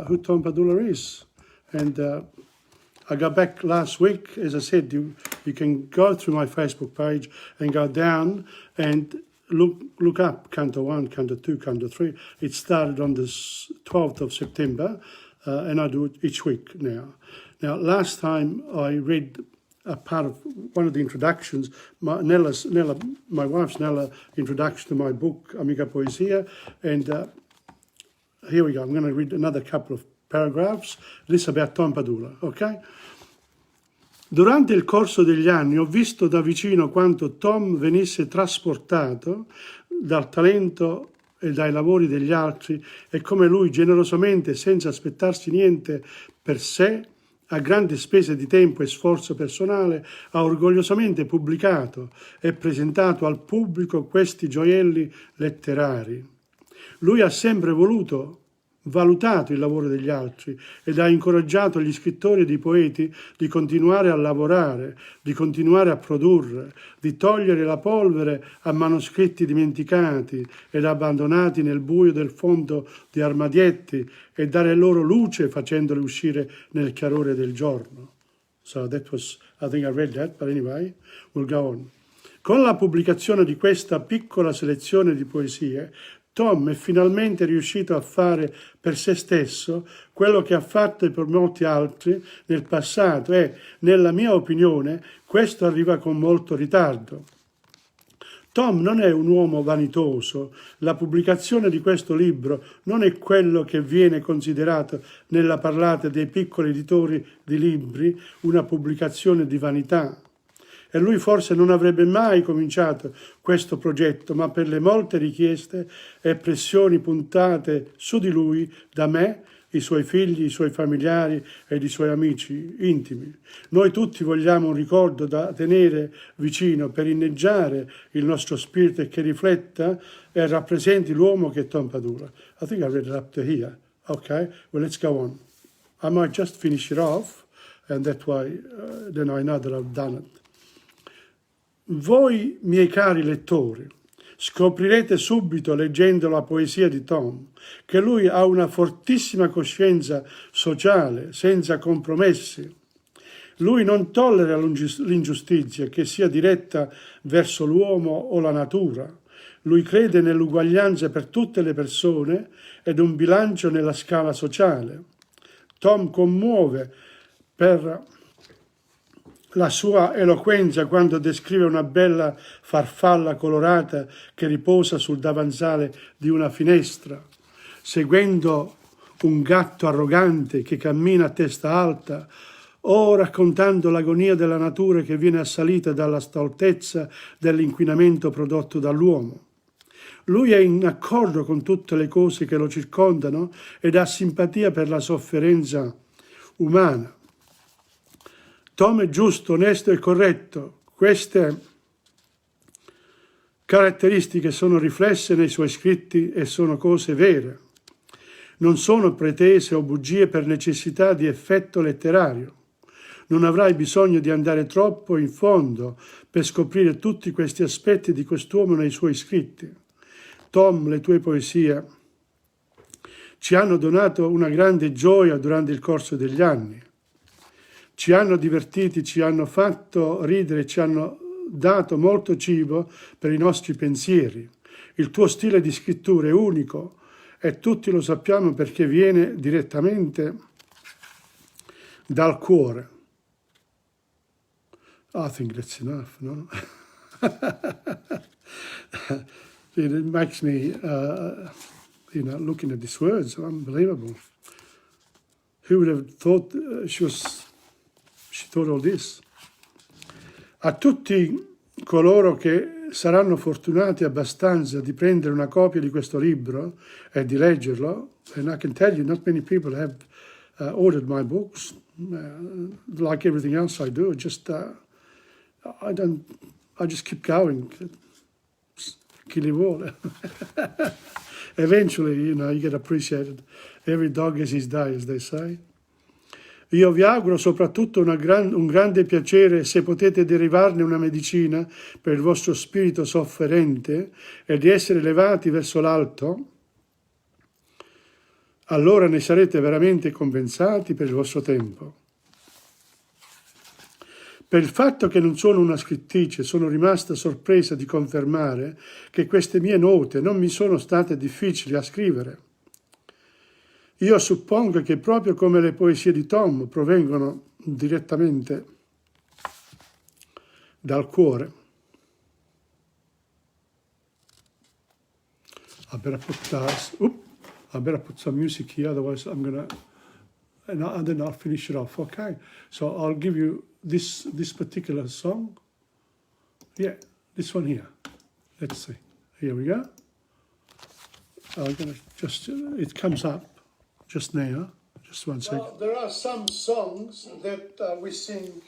A: who Tom Padula is. And I got back last week, as I said, you can go through my Facebook page and go down and look up Canto 1, Canto 2, Canto 3. It started on the 12th of September, and I do it each week now. Now, last time I read a part of one of the introductions, my wife's Nella introduction to my book, Amica Poesia, and here we go. I'm going to read another couple of paragraphs. This is about Tom Padula, ok? Durante il corso degli anni ho visto da vicino quanto Tom venisse trasportato dal talento e dai lavori degli altri e come lui generosamente, senza aspettarsi niente per sé, a grandi spese di tempo e sforzo personale, ha orgogliosamente pubblicato e presentato al pubblico questi gioielli letterari. Lui ha sempre valutato il lavoro degli altri ed ha incoraggiato gli scrittori ed i poeti di continuare a lavorare, di continuare a produrre, di togliere la polvere a manoscritti dimenticati ed abbandonati nel buio del fondo di armadietti e dare loro luce facendoli uscire nel chiarore del giorno. So that was, I think I read that, but anyway, we'll go on. Con la pubblicazione di questa piccola selezione di poesie, Tom è finalmente riuscito a fare per se stesso quello che ha fatto per molti altri nel passato e, nella mia opinione, questo arriva con molto ritardo. Tom non è un uomo vanitoso. La pubblicazione di questo libro non è quello che viene considerato nella parlata dei piccoli editori di libri una pubblicazione di vanità. e lui forse non avrebbe mai cominciato questo progetto, ma per le molte richieste e pressioni puntate su di lui da me, i suoi figli, i suoi familiari ed i suoi amici intimi. Noi tutti vogliamo un ricordo da tenere vicino per inneggiare il nostro spirito e che rifletta e rappresenti l'uomo che è Tom Padula. I think I read it up to here. Okay, well, let's go on. I might just finish it off, and that way then I know that I've done it. Voi, miei cari lettori, scoprirete subito, leggendo la poesia di Tom, che lui ha una fortissima coscienza sociale, senza compromessi. Lui non tollera l'ingiustizia, che sia diretta verso l'uomo o la natura. Lui crede nell'uguaglianza per tutte le persone ed un bilancio nella scala sociale. Tom commuove per la sua eloquenza quando descrive una bella farfalla colorata che riposa sul davanzale di una finestra, seguendo un gatto arrogante che cammina a testa alta, o raccontando l'agonia della natura che viene assalita dalla stoltezza dell'inquinamento prodotto dall'uomo. Lui è in accordo con tutte le cose che lo circondano ed ha simpatia per la sofferenza umana. Tom è giusto, onesto e corretto. Queste caratteristiche sono riflesse nei suoi scritti e sono cose vere. Non sono pretese o bugie per necessità di effetto letterario. Non avrai bisogno di andare troppo in fondo per scoprire tutti questi aspetti di quest'uomo nei suoi scritti. Tom, le tue poesie ci hanno donato una grande gioia durante il corso degli anni. Ci hanno divertiti, ci hanno fatto ridere, ci hanno dato molto cibo per i nostri pensieri. Il tuo stile di scrittura è unico e tutti lo sappiamo perché viene direttamente dal cuore. I think that's enough, no? It makes me, looking at these words, unbelievable. Who would have thought she thought all this? A tutti coloro che saranno fortunati abbastanza di prendere una copia di questo libro e di leggerlo, and I can tell you, not many people have ordered my books. Like everything else I do, I just keep going. Chi li vuole. Eventually, you get appreciated. Every dog has his day, as they say. Io vi auguro soprattutto un grande piacere se potete derivarne una medicina per il vostro spirito sofferente e di essere elevati verso l'alto. Allora ne sarete veramente compensati per il vostro tempo. Per il fatto che non sono una scrittrice, sono rimasta sorpresa di confermare che queste mie note non mi sono state difficili a scrivere. Io suppongo che proprio come le poesie di Tom provengono direttamente dal cuore. I better put some music here, otherwise I'm gonna, and then I'll finish it off. Okay, so I'll give you this particular song. Yeah, this one here. Let's see. Here we go. I'm gonna it comes up just now. Just one second. Well, there are some songs that we sing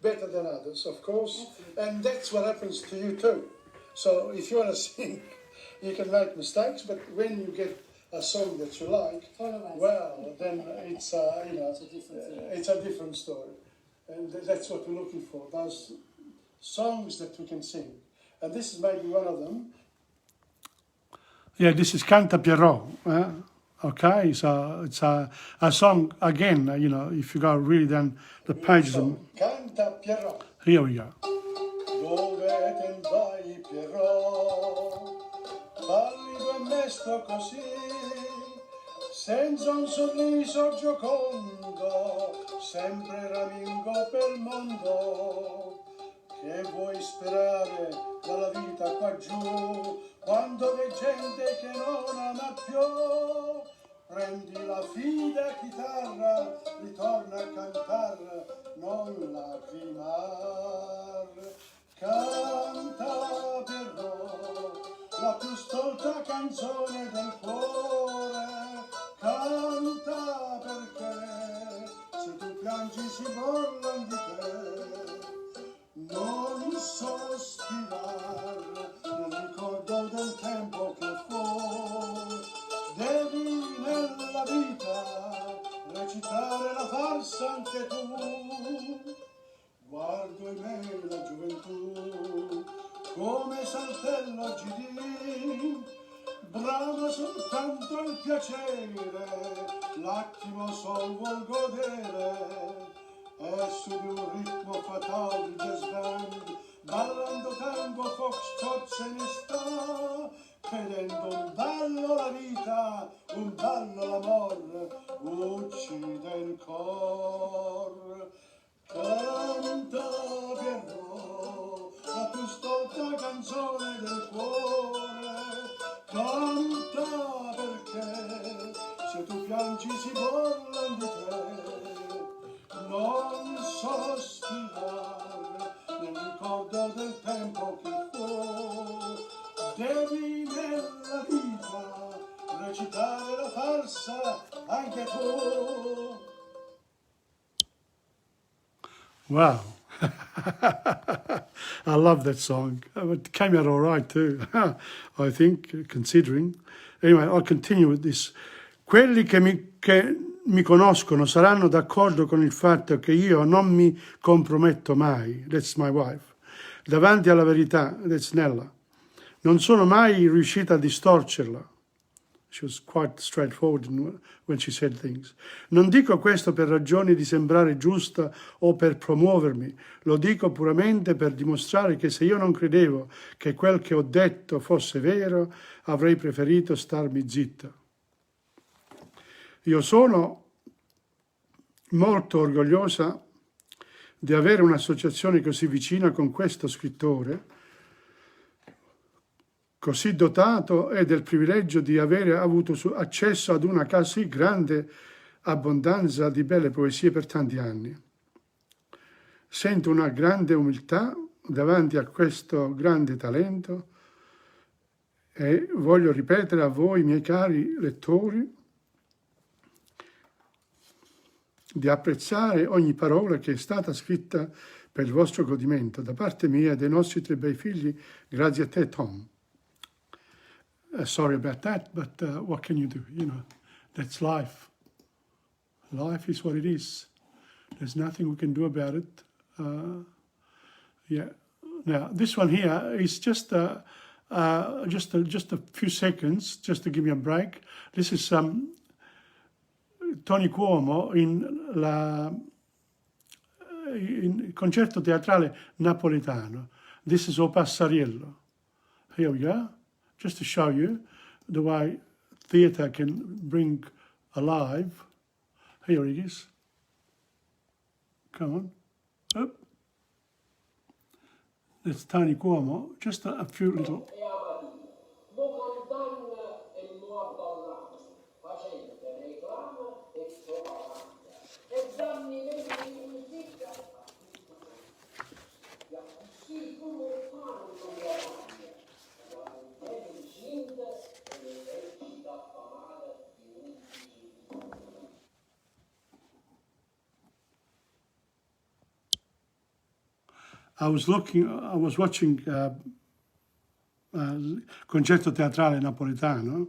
A: better than others, of course, and that's what happens to you too. So if you want to sing, you can make mistakes, but when you get a song that you like, well, then it's it's a different story, and that's what we're looking for. Those songs that we can sing, and this is maybe one of them. Yeah, this is Canto. Okay, so it's a song again. If you go really down the pages. Canta Pierrot. Here we go. Dove te vai, Pierrot? Pallido e mesto così, senza un sorriso giocondo, sempre ramingo per il mondo. Che vuoi sperare dalla vita qua giù, quando c'è gente che non ama più? Prendi la fida chitarra, ritorna a cantar, non lacrimar. Canta però la più stolta canzone del cuore, canta perché se tu piangi si burlan di te. Non sospirar nel ricordo del tempo che fu, devi nella vita recitare la farsa anche tu. Guardo in me la gioventù come saltella oggidì, brama soltanto il piacere, l'attimo sol vuol godere, e su di un ritmo fatale di jazz band, ballando tango foxtrot se ne sta, vedendo un ballo la vita, un ballo l'amor, uccide il cor. Canta Pierrot, la più stolta canzone del cuore, canta perché se tu piangi si burlan di te. Non sospirar nel ricordo del tempo che fu, devi nella vita recitare la farsa anche tu. Wow. I love that song. It came out all right too, I think, considering. Anyway, I'll continue with this. Quelli che mi conoscono saranno d'accordo con il fatto che io non mi comprometto mai, that's my wife, davanti alla verità, that's Nella. Non sono mai riuscita a distorcerla. She was quite straightforward when she said things. Non dico questo per ragioni di sembrare giusta o per promuovermi, lo dico puramente per dimostrare che se io non credevo che quel che ho detto fosse vero, avrei preferito starmi zitta. Io sono molto orgogliosa di avere un'associazione così vicina con questo scrittore, così dotato, e del privilegio di avere avuto accesso ad una così grande abbondanza di belle poesie per tanti anni. Sento una grande umiltà davanti a questo grande talento e voglio ripetere a voi, miei cari lettori, di apprezzare ogni parola che è stata scritta per il vostro godimento da parte mia e dei nostri 3 bei figli, grazie a te, Tom. Sorry about that, but what can you do? You know, that's life. Life is what it is. There's nothing we can do about it. Yeah. Now, this one here is just a few seconds, just to give me a break. This is Tony Cuomo in concerto teatrale napoletano. This is O Passariello. Here we go. Just to show you the way theatre can bring alive. Here it is. Come on. Up. That's Tony Cuomo. Just a few little... I was watching Concerto Teatrale Napoletano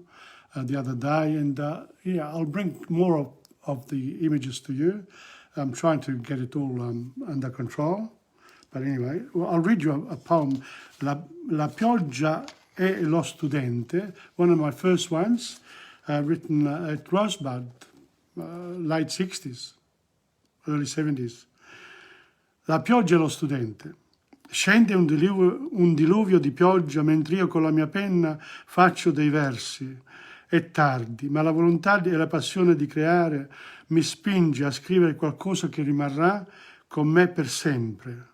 A: the other day, and yeah, I'll bring more of the images to you. I'm trying to get it all under control. But anyway, well, I'll read you a poem, La pioggia e lo studente, one of my first ones, written at Rosebud, late 60s, early 70s. La pioggia e lo studente. Scende un diluvio di pioggia mentre io con la mia penna faccio dei versi. È tardi, ma la volontà e la passione di creare mi spinge a scrivere qualcosa che rimarrà con me per sempre.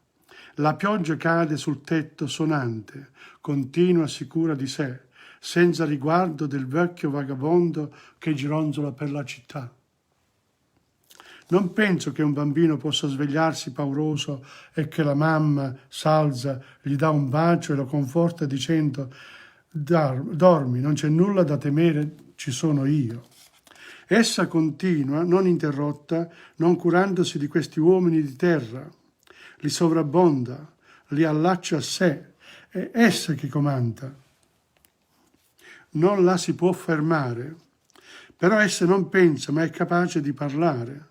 A: La pioggia cade sul tetto sonante, continua, sicura di sé. senza riguardo del vecchio vagabondo che gironzola per la città. Non penso che un bambino possa svegliarsi pauroso e che la mamma s'alza, gli dà un bacio e lo conforta dicendo «Dormi, non c'è nulla da temere, ci sono io». Essa continua, non interrotta, non curandosi di questi uomini di terra, li sovrabbonda, li allaccia a sé, è essa che comanda. Non la si può fermare, però essa non pensa, ma è capace di parlare.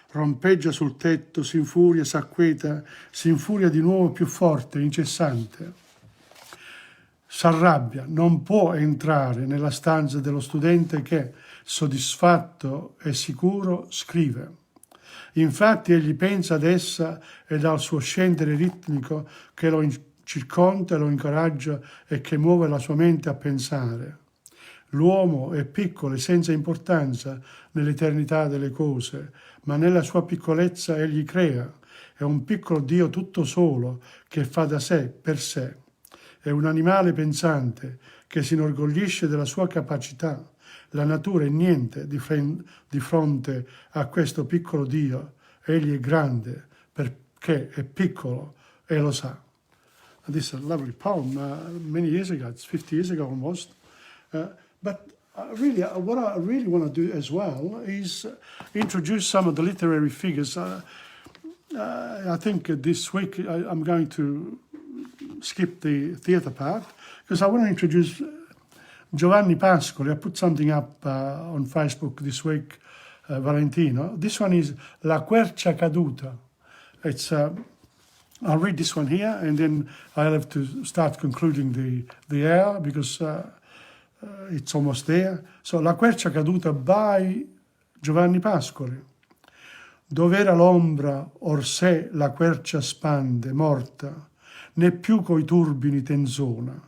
A: Rompeggia sul tetto, si infuria, s'acqueta, si infuria di nuovo più forte, incessante. S'arrabbia, non può entrare nella stanza dello studente che, soddisfatto e sicuro, scrive. Infatti egli pensa ad essa e dal suo scendere ritmico che lo circonda, lo incoraggia e che muove la sua mente a pensare. L'uomo è piccolo e senza importanza nell'eternità delle cose, ma nella sua piccolezza egli crea. È un piccolo Dio tutto solo che fa da sé per sé. È un animale pensante che si inorgoglisce della sua capacità. La natura è niente di fronte a questo piccolo Dio. Egli è grande perché è piccolo e lo sa. This is a lovely poem many years ago. It's 50 years ago almost. But really, what I really want to do as well is introduce some of the literary figures. I think this week I'm going to skip the theatre part because I want to introduce Giovanni Pascoli. I put something up on Facebook this week, Valentino. This one is La Quercia Caduta. It's I'll read this one here and then I'll have to start concluding the hour because it's almost there. So, La Quercia Caduta by Giovanni Pascoli. Dov'era l'ombra, orsè la quercia spande, morta, né più coi turbini tenzona.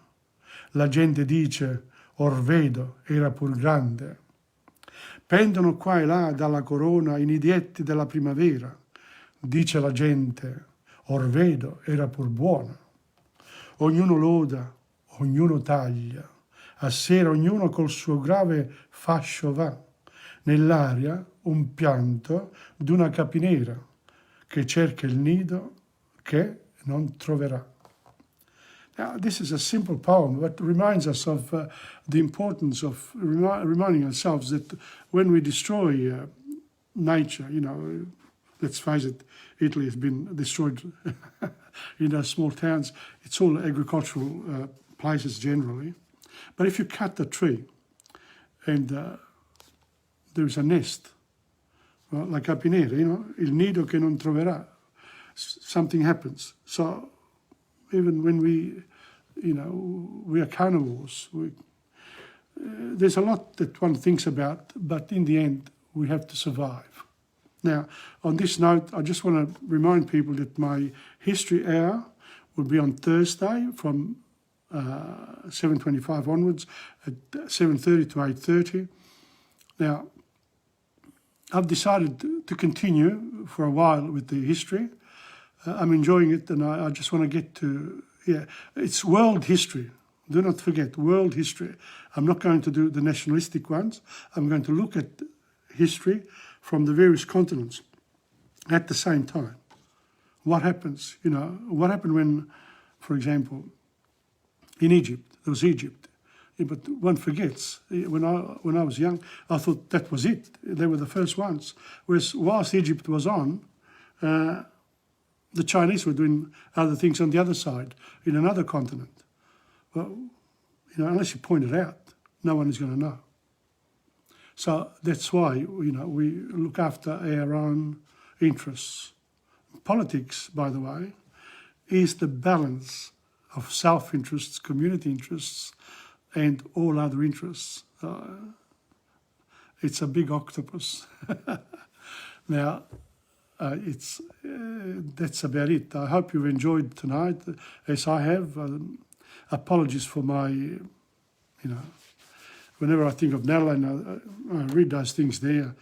A: La gente dice, or vedo, era pur grande. Pendono qua e là dalla corona i nidietti della primavera. Dice la gente, or vedo, era pur buona. Ognuno loda, ognuno taglia. A sera ognuno col suo grave fascio va. Nell'aria un pianto d'una capinera che cerca il nido che non troverà. Now, this is a simple poem, but reminds us of the importance of reminding ourselves that when we destroy nature, let's face it, Italy has been destroyed in our small towns. It's all agricultural places generally. But if you cut a tree and there is a nest, well, la capinera, il nido che non troverà, something happens. So even when we are carnivores, there's a lot that one thinks about, but in the end, we have to survive. Now, on this note, I just want to remind people that my history hour will be on Thursday from 7:25 onwards at 7:30 to 8:30. Now, I've decided to continue for a while with the history. I'm enjoying it, and I just want to get to, it's world history. Do not forget, world history. I'm not going to do the nationalistic ones. I'm going to look at history from the various continents at the same time. What happens, what happened when, for example, in Egypt, there was Egypt. But one forgets, when I was young, I thought that was it. They were the first ones. Whereas whilst Egypt was on, the Chinese were doing other things on the other side, in another continent. Well, unless you point it out, no one is going to know. So that's why, we look after our own interests. Politics, by the way, is the balance of self-interests, community interests, and all other interests. It's a big octopus. Now, that's about it. I hope you've enjoyed tonight, as I have. Apologies for my, whenever I think of Natalie, I read those things there,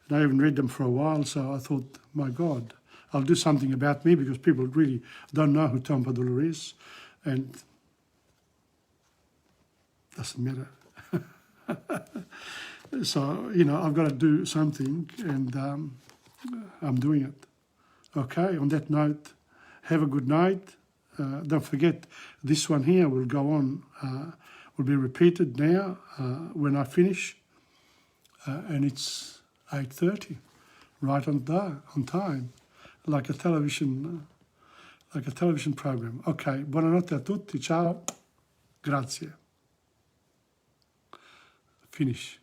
A: and I haven't read them for a while, so I thought, my God, I'll do something about me because people really don't know who TomPadula is. And doesn't matter. So, you know, I've got to do something, and I'm doing it. Okay, on that note, have a good night. Don't forget, this one here will go on, will be repeated now when I finish, and it's 8:30, right on time, like a television program. Ok, buonanotte a tutti, ciao, grazie. Finish.